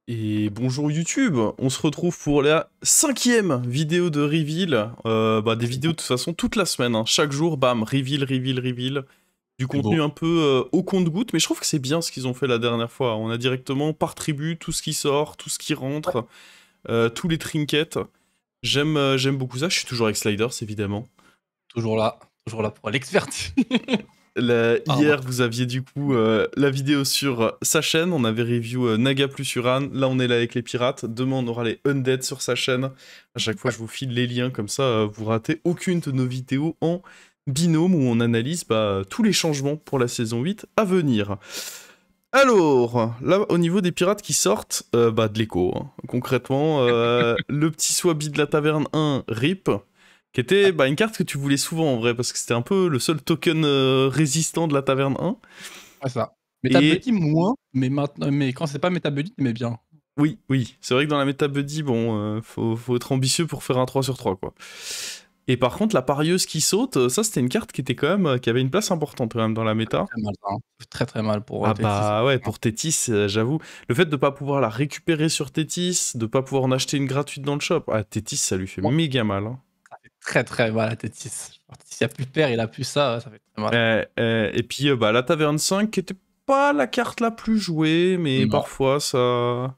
Et bonjour YouTube, on se retrouve pour la 5e vidéo de Reveal. Des C'est vidéos bon, de toute façon toute la semaine, hein. Chaque jour, bam, Reveal, Reveal, Reveal. Du c'est beau. contenu un peu au compte-gouttes, mais je trouve que c'est bien ce qu'ils ont fait la dernière fois. On a directement par tribu tout ce qui sort, tout ce qui Ouais. rentre, tous les trinkets. J'aime beaucoup ça, je suis toujours avec Sliders évidemment. Toujours là pour l'expertise. Pardon. Hier, vous aviez du coup la vidéo sur sa chaîne. On avait review Naga plus Uran. Là, on est là avec les pirates. Demain, on aura les Undead sur sa chaîne. À chaque fois, Ouais. je vous file les liens. Comme ça, vous ratez aucune de nos vidéos en binôme où on analyse tous les changements pour la saison 8 à venir. Alors, là, au niveau des pirates qui sortent, de l'écho, hein. Concrètement, le petit Swabi de la taverne 1, RIP, qui était une carte que tu voulais souvent en vrai, parce que c'était un peu le seul token résistant de la taverne 1. Ouais, ça. Et MetaBuddy moins, mais maintenant, mais quand c'est pas MetaBuddy, t'aimais bien. oui, oui, c'est vrai que dans la méta buddy, bon, faut être ambitieux pour faire un 3 sur 3, quoi. Et par contre, la parieuse qui saute, ça c'était une carte qui était quand même, qui avait une place importante quand même dans la méta. Très mal, ça, hein. Très très mal pour Ah Tétis. bah ouais, pour Tétis, j'avoue, le fait de pas pouvoir la récupérer sur Tétis, de pas pouvoir en acheter une gratuite dans le shop, ah Tétis ça lui fait Bon, méga mal, hein. ça fait très très mal à Tétis. Genre, Tétis, il a plus de père, il a plus ça, ça fait très mal. Et puis la taverne 5 qui était pas la carte la plus jouée, mais Non. parfois ça...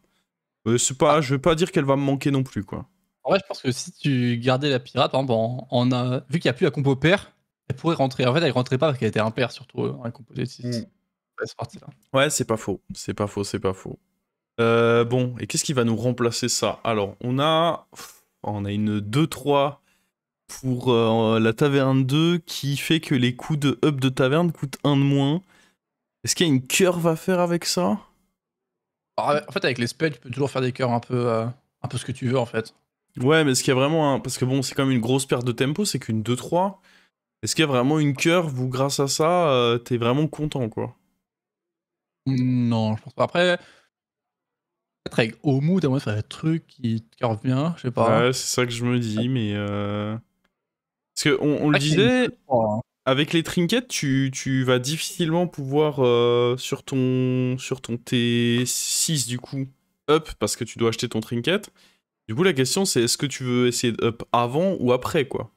c'est Ah, pas... Je vais pas dire qu'elle va me manquer non plus, quoi. en vrai, je pense que si tu gardais la pirate, par exemple, vu qu'il n'y a plus la compo paire, elle pourrait rentrer. En fait, elle rentrait pas parce qu'elle était impair, surtout dans la compo Tétis. Mm. Ouais, c'est parti là. Ouais, c'est pas faux, c'est pas faux, c'est pas faux. Bon, et qu'est-ce qui va nous remplacer ça? Alors, on a une 2-3 pour la taverne 2 qui fait que les coups de up de taverne coûtent 1 de moins. Est-ce qu'il y a une curve à faire avec ça? Alors, en fait, avec les spells, tu peux toujours faire des cœurs un peu ce que tu veux, en fait. Ouais, mais est-ce qu'il y a vraiment un... Parce que bon, c'est quand même une grosse perte de tempo, c'est qu'une 2-3. Est-ce qu'il y a vraiment une curve où grâce à ça, t'es vraiment content, quoi? Non, je pense pas. Après, peut-être avec Omu, t'as moyen de faire des trucs qui te curvent bien, je sais pas. Ouais, c'est ça que je me dis, mais... Parce que on le C'est vrai qu'il y a une disait, 2-3, hein. avec les trinkets, tu vas difficilement pouvoir, sur ton T6, du coup, up, parce que tu dois acheter ton trinket. Du coup, la question, c'est est-ce que tu veux essayer de up avant ou après, quoi?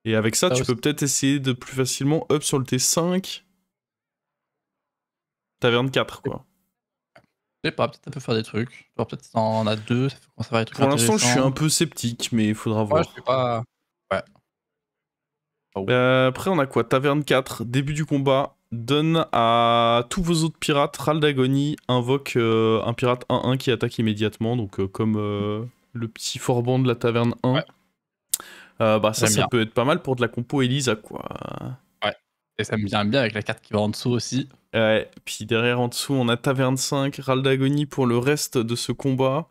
Et avec ça, Ça tu aussi. peux peut-être essayer de plus facilement up sur le T5, taverne 4, quoi. Je sais pas, peut-être ça peut faire des trucs. Genre, peut-être t'en as deux, ça fait commencer à faire des trucs Pour l'instant, je suis un intéressants. peu sceptique, mais il faudra Ouais, je sais voir. pas. Ouais. Pas ouf. Après, on a quoi? Taverne 4, début du combat. Donne à tous vos autres pirates, Râle d'agonie, invoque un pirate 1-1 qui attaque immédiatement, donc comme le petit forban de la taverne 1. Ouais, j'aime Ça bien. peut être pas mal pour de la compo Elisa, quoi. Ouais. Et ça me vient bien avec la carte qui va en dessous aussi. Ouais, puis derrière en dessous, on a taverne 5, Râle d'agonie pour le reste de ce combat.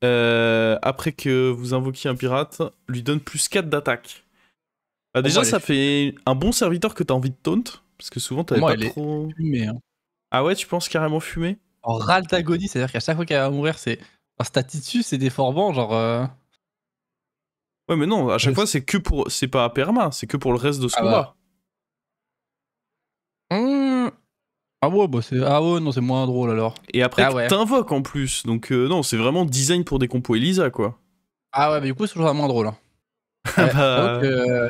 Après que vous invoquiez un pirate, lui donne plus 4 d'attaque. Pour Déjà, moi, elle est ça fumée. fait un bon serviteur que t'as envie de taunt, parce que souvent Pour t'avais moi, pas elle est trop... fumée, hein. Ah ouais, tu penses carrément fumer? En râle d'agonie, c'est-à-dire qu'à chaque fois qu'elle va mourir, c'est. Enfin, Statitus, c'est déformant, genre. Ouais, mais non, à chaque Je fois, sais- c'est que pour... C'est pas perma, c'est que pour le reste de ce Ah bah. combat. Mmh. Ah ouais, bah c'est. Ah ouais, non, c'est moins drôle alors. Et après Ah que ouais. t'invoques en plus, donc non, c'est vraiment design pour des compos Elisa, quoi. Ah ouais, mais du coup, c'est toujours moins drôle, hein. Ah Ouais, j'avoue bah... que.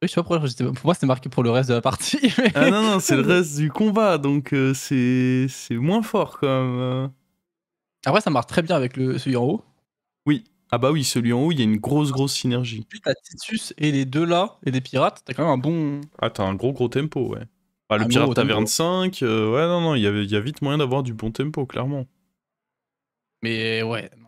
Oui, je sais pas pourquoi pour moi, c'était marqué pour le reste de la partie, Ah mais. non, non, c'est le reste du combat, donc c'est moins fort, quand même. Après, ça marche très bien avec celui en haut. Oui. Ah bah oui, celui en haut, il y a une grosse synergie. Puis t'as Titus et les deux là, et les pirates, t'as quand même un bon. Ah, t'as un gros tempo, ouais. Ah, le Un gros pirate taverne tempo. 5, ouais, non, non, il y a vite moyen d'avoir du bon tempo, clairement. Mais ouais, non.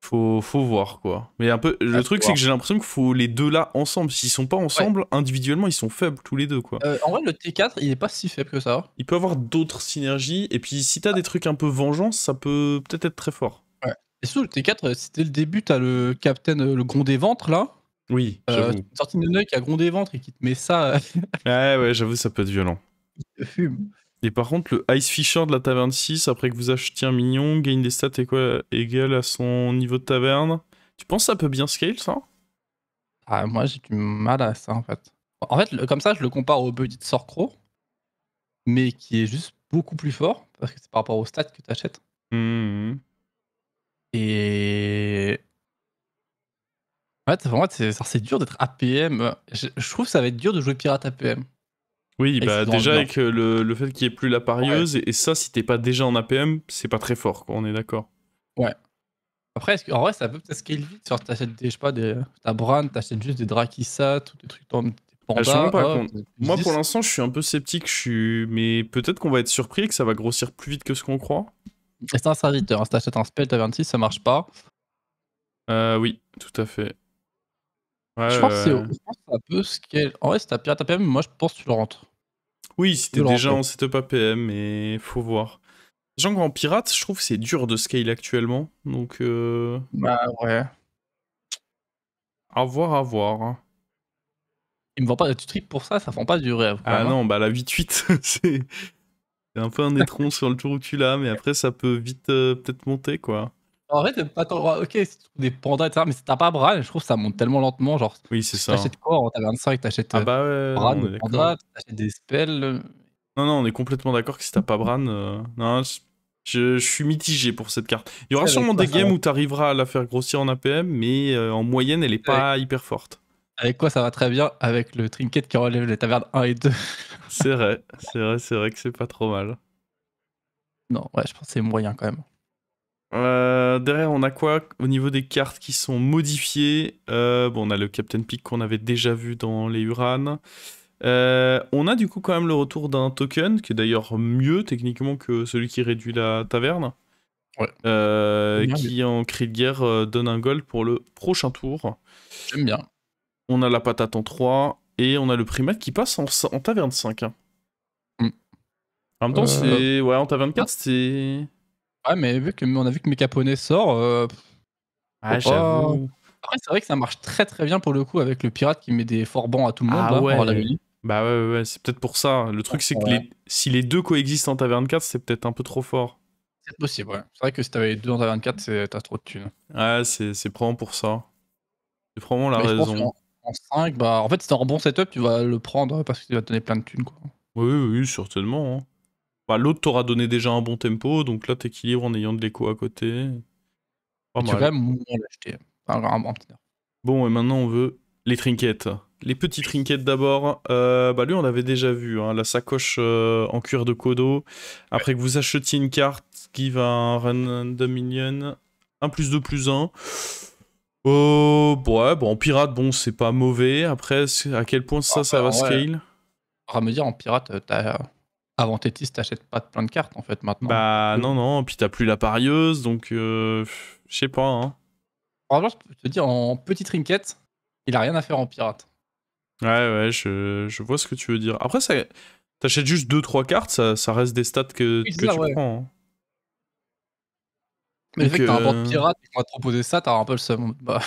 Faut voir, quoi. Mais un peu, Ouais, le faut truc, c'est voir. que j'ai l'impression qu'il faut les deux là ensemble. S'ils sont pas Ouais. ensemble, individuellement, ils sont faibles, tous les deux, quoi. En vrai, le T4, il est pas si faible que ça. Il peut avoir d'autres synergies, et puis si t'as des trucs un peu vengeance, ça peut peut-être être très fort. Ouais. Et surtout, le T4, si dès le début, t'as le capitaine, le grondé ventre là. Oui, j'avoue. Une sortie de Nuneuil qui a grondé ventre et qui te met ça, Ouais, ouais, j'avoue, ça peut être violent. il te fume. Et par contre, le Ice Fisher de la taverne 6, après que vous achetiez un mignon, gagne des stats égales à son niveau de taverne. Tu penses que ça peut bien scale, ça? Ah, moi, j'ai du mal à ça en fait. En fait, comme ça, je le compare au buddy de Sorcro, mais qui est juste beaucoup plus fort, parce que c'est par rapport aux stats que tu achètes. Mmh. Et ouais, pour moi, c'est dur d'être APM. Je trouve que ça va être dur de jouer pirate APM Oui, avec ce bah qu'ils ont déjà enlevé, en avec fait. le fait qu'il n'y ait plus la Ouais, parieuse, et ça, si t'es pas déjà en APM, c'est pas très fort, quoi, on est d'accord. ouais. Après, en vrai, ça peut peut-être scale vite. Genre, t'achètes des, je sais pas, t'as Bran, t'achètes juste des Drakissat ou des trucs des Ah, je sais même pandas, pas hop, quand. plus Moi, pour 10. l'instant, je suis un peu sceptique, mais peut-être qu'on va être surpris et que ça va grossir plus vite que ce qu'on croit. Et c'est un serviteur, hein. Si t'achètes un spell, t'as 26, ça marche pas. Oui, tout à fait. Ouais, Je pense que ouais. je pense que ça peut scale. En vrai, si t'as pirate APM, moi, je pense que tu le rentres. Oui, si Tu peux t'es le déjà rentrer. en setup APM, mais faut voir. Sachant qu'en pirate, je trouve que c'est dur de scale actuellement, donc Bah ouais. à voir, à voir, hein. Il me vend pas, tu tripes pour ça vend pas du rêve quand Ah même, hein. non, bah la 8-8, c'est un peu un étron sur le tour où tu l'as, mais après ça peut vite peut-être monter, quoi. En vrai, attends, ok, si tu trouves des pandas, etc., mais si t'as pas Bran, je trouve que ça monte tellement lentement. Genre, Oui, c'est ça. t'achètes quoi en t'as 25, t'achètes Ah bah ouais, Bran, non, on des est d'accord. pandas, t'achètes des spells. Non, non, on est complètement d'accord que si t'as pas Bran, non, je suis mitigé pour cette carte. Il y aura Tu sais avec sûrement quoi des ça games va, où t'arriveras à la faire grossir en APM, mais en moyenne, elle est avec, pas hyper forte. avec quoi ça va très bien? Avec le trinket qui relève les tavernes 1 et 2. C'est vrai, c'est vrai, c'est vrai que c'est pas trop mal. Non, ouais, je pense que c'est moyen quand même. Derrière, on a quoi au niveau des cartes qui sont modifiées? Bon, on a le Captain Peak qu'on avait déjà vu dans les Uran. On a du coup quand même le retour d'un token, qui est d'ailleurs mieux techniquement que celui qui réduit la taverne, Ouais, j'aime bien, lui. qui en cri de guerre donne un gold pour le prochain tour. J'aime bien. On a la patate en 3, et on a le primate qui passe en taverne 5, hein. Mm. En même temps, Euh, c'est... Ouais, en taverne ah, 4, c'est... ouais, mais on a vu que Mekapone sort, Ah, faut pas. j'avoue. Après, c'est vrai que ça marche très très bien pour le coup avec le pirate qui met des forbans à tout le monde Ah là, on l'a ouais. vu. Bah ouais, ouais, ouais, c'est peut-être pour ça. Le truc, c'est que Ouais, si les deux coexistent en taverne 4, c'est peut-être un peu trop fort. c'est possible, ouais. C'est vrai que si t'avais les deux dans ta 24, t'as trop de thunes. Ouais, c'est probablement pour ça. C'est probablement la Mais je pense raison. qu'en 5, bah, en fait, si t'as un bon setup, tu vas le prendre parce qu'il va te donner plein de thunes, quoi. Oui, oui, oui, certainement, hein. Bah, l'autre t'aura donné déjà un bon tempo, donc là t'équilibres en ayant de l'écho à côté. Pas Mais tu veux mal. quand même moins l'acheter. Enfin, un petit nerf. Bon, et maintenant on veut les trinkets. Les petits trinkets d'abord. Bah lui on l'avait déjà vu, hein, la sacoche en cuir de Kodo. Après que vous achetiez une carte, give un random minion. 1 plus 2 plus 1. Ouais, bon, en pirate, bon, c'est pas mauvais. Après, à quel point ça va En vrai, scale? à me dire, en pirate, avant Tétis, t'achètes pas plein de cartes, en fait, maintenant. Bah non, non, puis t'as plus la parieuse, donc je sais pas, hein. Franchement, je peux te dire, en petit trinket, il a rien à faire en pirate. Ouais, ouais, je vois ce que tu veux dire. Après, t'achètes juste 2-3 cartes, ça reste des stats Oui, c'est que ça, tu ouais. prends, hein. Mais le fait Donc, que t'as un board pirate et qu'on va te proposer ça, t'as un peu le seum. Bah,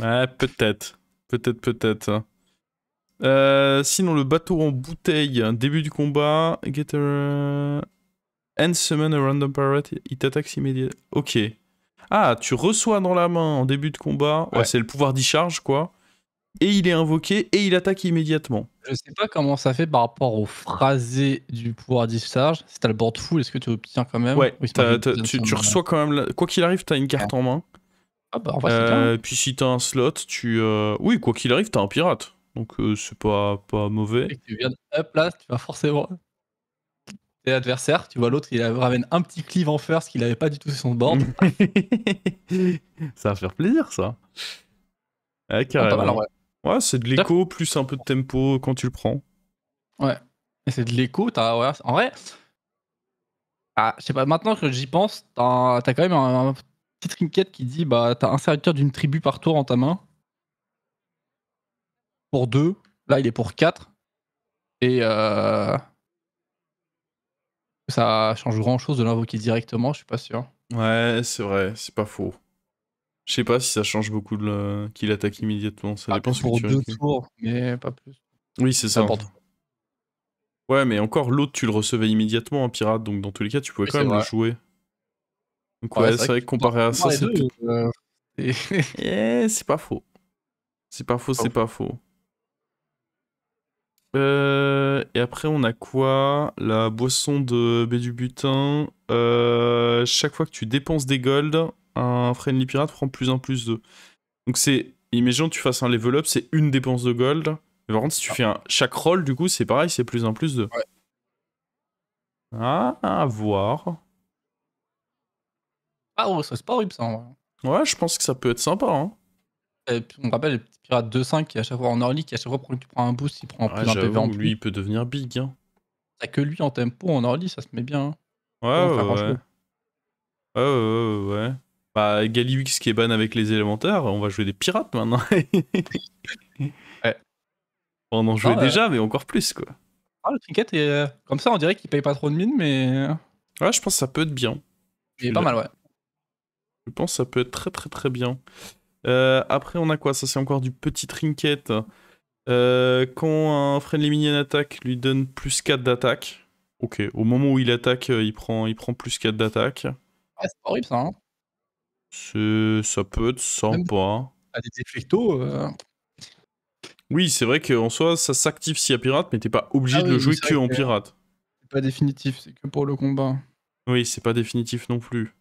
ouais, peut-être. Peut-être, peut-être. Sinon, le bateau en bouteille, début du combat, get a... and summon a random pirate, it attacks immediately. Ok. Ah, tu reçois dans la main en début de combat, ouais, ouais. c'est le pouvoir discharge, quoi. Et il est invoqué, et il attaque immédiatement. Je sais pas comment ça fait par rapport au phrasé du pouvoir discharge. Si t'as le board full, est-ce que tu obtiens quand même? Ouais, Oui, c'est marqué Destination, tu reçois quand même... Quoi qu'il arrive, t'as une ouais. carte en main. Ah bah, en vrai, c'est bien, hein. Puis si t'as un slot, Oui, quoi qu'il arrive, t'as un pirate. Donc c'est pas mauvais. Et que tu viens hop là, tu vas forcément tes adversaires, tu vois l'autre, ramène un petit cleave en first qu'il avait pas du tout sur son board. Ça va faire plaisir, ça. Ouais, Ah, pas mal en carrément. vrai. Ouais, c'est de Déjà, l'écho, plus un peu de tempo quand tu le prends. ouais. Et c'est de l'écho, ouais, en vrai, je sais pas, maintenant que j'y pense, t'as quand même un petit trinket qui dit bah t'as un serviteur d'une tribu par tour en ta main pour 2. Là, il est pour 4. Et ça change grand chose de l'invoquer directement, je suis pas sûr. Ouais, c'est vrai, c'est pas faux. Je sais pas si ça change beaucoup qu'il attaque immédiatement, ça Ah, dépend que celui que pour tu 2 récues. tours, mais pas plus. Oui, c'est Ça ça. porte. Ouais, mais encore l'autre, tu le recevais immédiatement en pirate, donc dans tous les cas, tu pouvais Oui, quand c'est même le vrai. jouer. Donc Ouais, ouais, c'est vrai c'est que vrai que comparé à ça, les c'est 2, peut-être... c'est Eh, c'est pas faux. C'est pas faux, pas c'est ouf. pas faux. Et après, on a quoi? La boisson de baie du butin. Chaque fois que tu dépenses des gold, un friendly pirate prend plus un plus 2. Donc c'est, imaginons que tu fasses un level up, c'est une dépense de gold. Mais par contre, si tu fais chaque roll, du coup, c'est pareil, c'est plus un plus 2. Ouais. Ah, à voir. Ah ouais, ça c'est pas horrible ça en vrai. Ouais, je pense que ça peut être sympa, hein. Et puis, on me rappelle les petits pirates 2-5 qui à chaque fois en early, qui à chaque fois que tu prends un boost, il prend Ouais, plus un PV en j'avoue, lui, plus. il peut devenir big, hein. T'as que lui en tempo, en early, ça se met bien. Hein. Ouais, Pas besoin de faire ouais, grand ouais. chose. Ouais, ouais, ouais, ouais. Bah, Galliwix qui est ban avec les élémentaires, on va jouer des pirates maintenant. Ouais. On en jouait Non, déjà, mais encore plus, quoi. le trinket est. Comme ça, on dirait qu'il paye pas trop de mine, mais. Ouais, je pense que ça peut être bien. Il est pas mal, ouais. Je pense que ça peut être très très très bien. Après, on a quoi? Ça, c'est encore du petit trinket. Quand un friendly minion attaque, lui donne plus 4 d'attaque. Ok, au moment où il attaque, il prend plus 4 d'attaque. Ouais, c'est pas horrible ça, hein. Ça peut être Même sympa. à des effectos. Oui, c'est vrai qu'en soi, ça s'active s'il y a pirate, mais t'es pas obligé Ah de le oui, mais jouer c'est que vrai en que pirate. c'est pas définitif, c'est que pour le combat. Oui, c'est pas définitif non plus.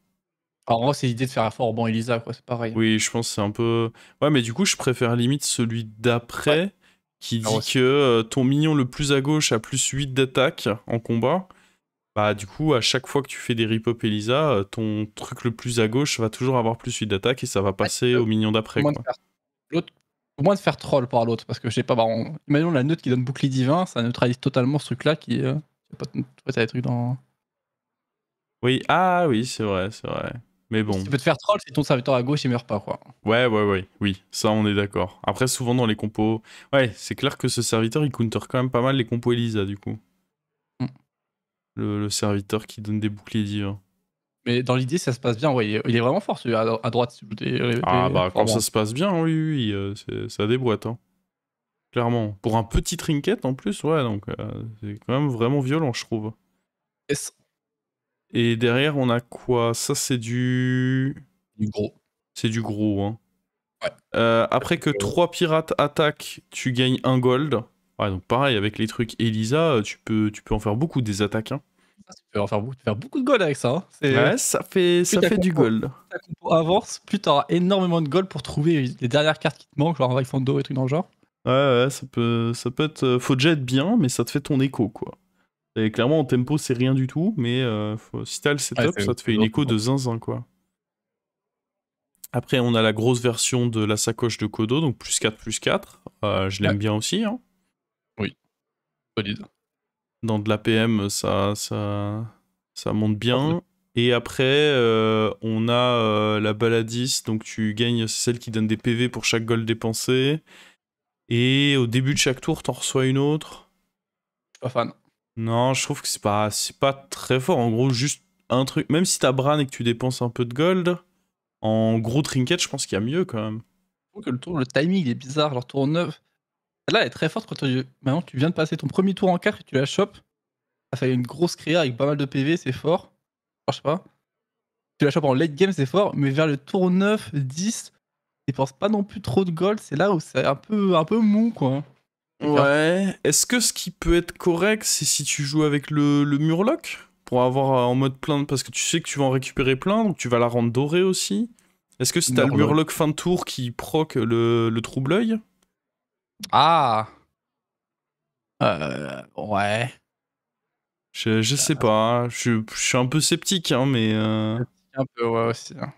Alors, en gros, c'est l'idée de faire un fort bon Elisa, quoi, c'est pareil. Oui, je pense que c'est un peu... Ouais, mais du coup, je préfère limite celui Ouais, d'après, qui alors dit aussi. que ton minion le plus à gauche a plus 8 d'attaque en combat. Bah du coup, à chaque fois que tu fais des rip-up Elisa, ton truc le plus à gauche va toujours avoir plus 8 d'attaque et ça va Ouais, passer au minion au d'après, moins de quoi. faire l'autre, au moins de faire troll par l'autre, parce que je sais pas, bah, imaginons la neutre qui donne bouclier divin, ça neutralise totalement ce truc-là qui. C'est pas... Ouais, t'as des trucs dans. Oui, ah oui, c'est vrai, c'est vrai. Mais Ce bon. qui peut te faire troll, c'est ton serviteur à gauche, il meurt pas, quoi. Ouais, ouais, ouais, oui, ça on est d'accord. Après, souvent dans les compos... Ouais, c'est clair que ce serviteur, il counter quand même pas mal les compos Elisa, du coup. Mm. Le serviteur qui donne des boucliers divins. Mais dans l'idée, ça se passe bien, ouais, il est vraiment fort celui à droite, si vous Ah bah, Enfin, quand ça bon. se passe bien, oui, oui, ça déboîte, hein. Clairement. Pour un petit trinket, en plus, ouais, donc c'est quand même vraiment violent, je trouve. Yes. Et derrière, on a quoi? Ça, c'est du... Du gros. C'est du gros, hein. Ouais. Après que 3 pirates attaquent, tu gagnes un gold. Ouais, donc pareil, avec les trucs Elisa, tu peux en faire beaucoup des attaques, hein. Tu peux en faire beaucoup de gold avec ça. Hein. Ouais, ça fait, Plus ça fait du gold. ta compo avance, plus t'auras énormément de gold pour trouver les dernières cartes qui te manquent, genre Vaifondo et trucs dans le genre. Ouais, ouais, ça peut être... faut déjà être bien, mais ça te fait ton écho, quoi. Et clairement, en tempo, c'est rien du tout, mais si t'as le Ouais, setup, c'est ça te fait une écho de zinzin, quoi. Après, on a la grosse version de la sacoche de Kodo, donc plus 4, plus 4. Je Ouais. l'aime bien aussi, hein. Oui, solide. Dans de l'APM, ça monte bien. Et après, on a la baladiste, donc tu gagnes, c'est celle qui donne des PV pour chaque gold dépensé. Et au début de chaque tour, t'en reçois une autre. Je suis pas fan. Non, je trouve que c'est pas très fort. En gros, juste un truc. Même si t'as Bran et que tu dépenses un peu de gold, en gros trinket, je pense qu'il y a mieux quand même. Je trouve que le timing il est bizarre, genre tour 9. Là, elle est très forte quand maintenant tu viens de passer ton premier tour en 4 et tu la chopes. Ça fait une grosse créa avec pas mal de PV, c'est fort. Enfin, je sais pas. Tu la chopes en late game, c'est fort, mais vers le tour 9, 10, tu dépenses pas non plus trop de gold, c'est là où c'est un peu mou, quoi. Les cartes. Ouais. Est-ce que ce qui peut être correct, c'est si tu joues avec le Murloc? Pour avoir en mode plein parce que tu sais que tu vas en récupérer plein, donc tu vas la rendre dorée aussi. Est-ce que si t'as le Murloc. Murloc fin de tour qui proc le trouble-œil? Ah! Ouais. Je sais pas, hein. Je suis un peu sceptique, hein, mais... Un peu, ouais, aussi. Hein.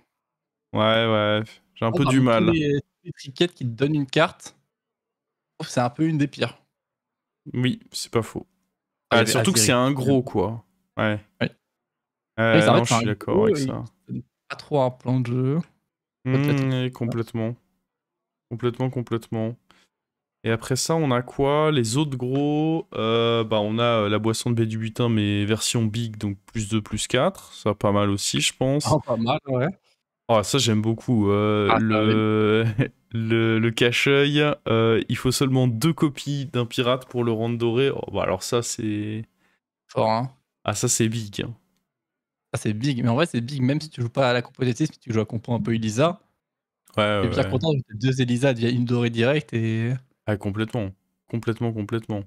Ouais, ouais, j'ai un Oh, peu du parmi mal. tous les triquettes qui te donnent une carte, je trouve que c'est un peu une des pires. Oui, c'est pas faux. Il y Ah, avait surtout que c'est Azeri. un gros, quoi. Ouais. Ouais. Oui, en Non, fait, je c'est un suis d'accord gros avec et ça. qui donne pas trop un plan de jeu. Peut-être. Ouais, complètement. Complètement, complètement. Et après ça, on a quoi? Les autres gros, bah on a la boisson de baie du butin, mais version big, donc plus 2, plus 4. Ça, pas mal aussi, je pense. Oh, pas mal, ouais. Oh, ça, j'aime beaucoup. Ah, ça arrive Le cache-œil, il faut seulement 2 copies d'un pirate pour le rendre doré. Oh, bah alors ça, c'est... fort, hein. Ah, ça, c'est big, hein. Ça, c'est big. Mais en vrai, c'est big, même si tu joues pas à la compo si tu joues à compo un peu Elisa. Ouais, T'es ouais, bien ouais. content, vu que 2 Elisa devient une dorée direct et. Ah, complètement. Complètement, complètement.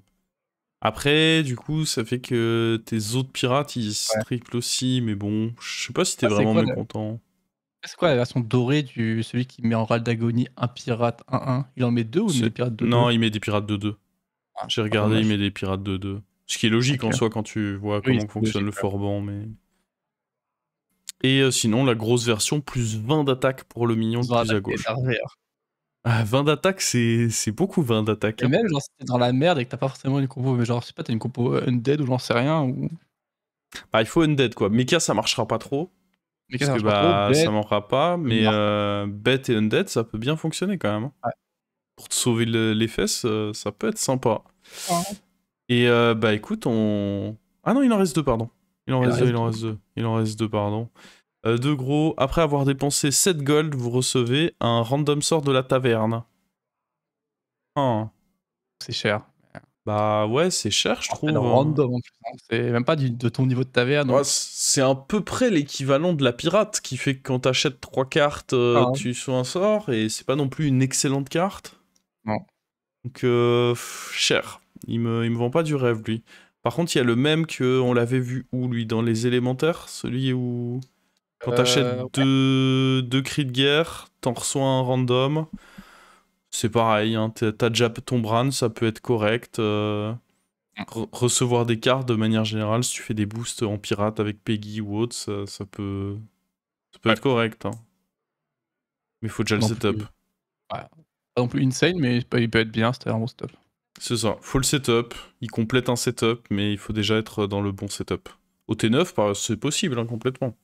Après, du coup, ça fait que tes autres pirates, ils se Ouais. triplent aussi, mais bon, je sais pas si t'es Ah, vraiment mécontent. c'est quoi la version dorée du celui qui met en râle d'agonie un pirate 1-1? Il en met 2 ou il met des pirates 2-2? Non, il met des pirates de 2. Ah, J'ai ah, regardé, il met dommage. des pirates de 2. Ce qui est logique en OK. soi quand tu vois Oui, comment c'est fonctionne logique, le ouais. Forban, mais... Et sinon, la grosse version, plus 20 d'attaque pour le mignon Ils le ont plus à attaqué gauche. Darvert. Ah, 20 d'attaque, c'est beaucoup 20 d'attaque. Et Hein. même genre si tu dans la merde et que tu pas forcément une compo, mais genre je sais pas, tu une compo Undead ou j'en sais rien ou Bah, il faut Undead quoi. Mecha, ça marchera pas trop. Mecha Parce ça que marche pas trop, bah, ça Bête, marchera pas. ça Mais marche pas. Bête et Undead, ça peut bien fonctionner quand même. Hein. Ouais. Pour te sauver les fesses, ça peut être sympa. Hein. Et bah écoute, on... Ah non, il en reste deux, pardon. Il en Il en reste deux, reste il en 2. reste deux. Il en reste deux, pardon. Deux gros. Après avoir dépensé 7 gold, vous recevez un random sort de la taverne. Ah. C'est cher. Bah ouais, c'est cher, je En fait trouve. Hein. random en plus, hein. C'est même pas de ton niveau de taverne Ouais, donc c'est à peu près l'équivalent de la pirate, qui fait que quand t'achètes 3 cartes, ah, hein. tu sois un sort, et c'est pas non plus une excellente carte. Non. Donc, cher. Il me vend pas du rêve, lui. Par contre, il y a le même que on l'avait vu où, lui, dans les élémentaires, celui où... Quand t'achètes Ouais. deux cris de guerre, t'en reçois un random. C'est pareil, hein, t'as déjà ton Bran, ça peut être correct. Recevoir des cartes de manière générale, si tu fais des boosts en pirate avec Peggy ou autre, ça peut Ouais. être correct. Hein. Mais faut déjà Pas le non setup. plus pas non plus insane, mais il peut être bien, c'était vraiment stuff. C'est ça, faut le setup. Il complète un setup, mais il faut déjà être dans le bon setup. Au T9, c'est possible, hein, complètement.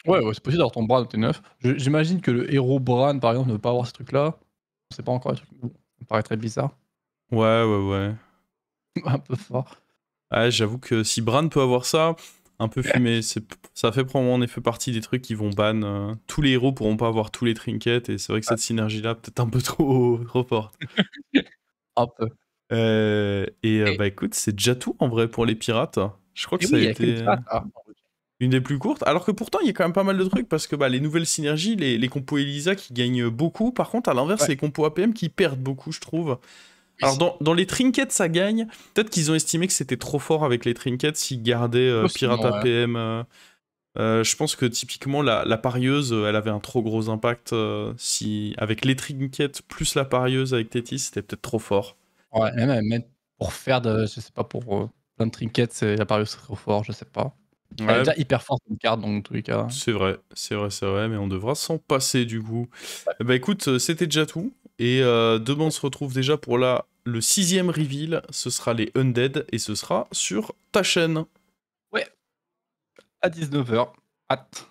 Ouais, ouais, c'est possible d'avoir ton Bran au T9. J'imagine que le héros Bran, par exemple, ne veut pas avoir ce truc-là. C'est pas encore un truc bon, ça me paraît très bizarre. Ouais, ouais, ouais. Un peu fort. Ah, j'avoue que si Bran peut avoir ça, un peu fumé, ça fait probablement en effet partie des trucs qui vont ban. Tous les héros pourront pas avoir tous les trinkets, et c'est vrai que Ouais, cette synergie-là, peut-être un peu trop forte. un peu. Et Bah écoute, c'est déjà tout en vrai pour les pirates. Je crois que et ça oui, a il y a que les été pirates. Ah, une des plus courtes, alors que pourtant il y a quand même pas mal de trucs parce que bah, les nouvelles synergies, les compos Elisa qui gagnent beaucoup, par contre à l'inverse, ouais, c'est les compos APM qui perdent beaucoup, je trouve. Alors oui. dans les trinkets ça gagne, peut-être qu'ils ont estimé que c'était trop fort avec les trinkets s'ils gardaient Pirate Possiblement, ouais. APM. Je pense que typiquement la parieuse, elle avait un trop gros impact. Si avec les trinkets plus la parieuse avec Tétis, c'était peut-être trop fort. Ouais, même pour faire de je sais pas, pour, plein de trinkets, c'est l'appareil serait trop fort, je sais pas. Elle est Ouais, déjà hyper forte comme carte, donc dans tous les cas. c'est vrai, c'est vrai, c'est vrai, mais on devra s'en passer du coup. Ouais. Bah écoute, c'était déjà tout. Et demain on se retrouve déjà pour le 6ème reveal. Ce sera les Undead et ce sera sur ta chaîne. Ouais, à 19h. Hâte.